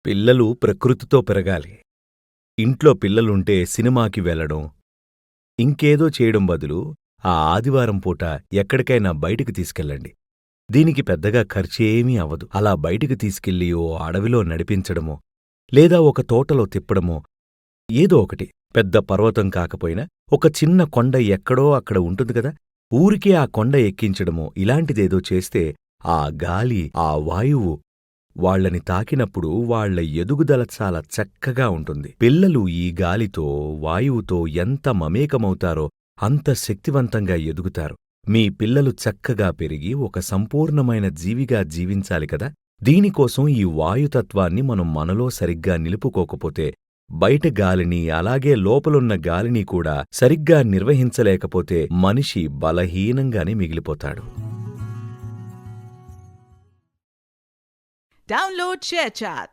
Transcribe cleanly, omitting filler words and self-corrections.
పిల్లలు ప్రకృతితో పెరగాలి. ఇంట్లో పిల్లలుంటే సినిమాకి వెళ్లడం, ఇంకేదో చేయడం బదులు ఆ ఆదివారం పూట ఎక్కడికైనా బయటికి తీసుకెళ్ళండి. దీనికి పెద్దగా ఖర్చేమీ అవ్వదు. అలా బయటికి తీసుకెళ్ళి ఓ అడవిలో నడిపించడమో, లేదా ఒక తోటలో తిప్పడమో, ఏదో ఒకటి. పెద్ద పర్వతం కాకపోయినా ఒక చిన్న కొండ ఎక్కడో అక్కడ ఉంటుంది కదా, ఊరికే ఆ కొండ ఎక్కించడమో ఇలాంటిదేదో చేస్తే ఆ గాలి, ఆ వాయువు వాళ్ళని తాకినప్పుడు వాళ్ళ ఎదుగుదల చాలా చక్కగా ఉంటుంది. పిల్లలు ఈ గాలితో, వాయువుతో ఎంత మమేకమవుతారో అంత శక్తివంతంగా ఎదుగుతారు. మీ పిల్లలు చక్కగా పెరిగి ఒక సంపూర్ణమైన జీవిగా జీవించాలి కదా. దీనికోసం ఈ వాయుతత్వాన్ని మనం మనలో సరిగ్గా నిలుపుకోకపోతే బయట గాలిని అలాగే లోపలున్న గాలిని కూడా సరిగ్గా నిర్వహించలేకపోతే మనిషి బలహీనంగానే మిగిలిపోతాడు. Download ShareChat.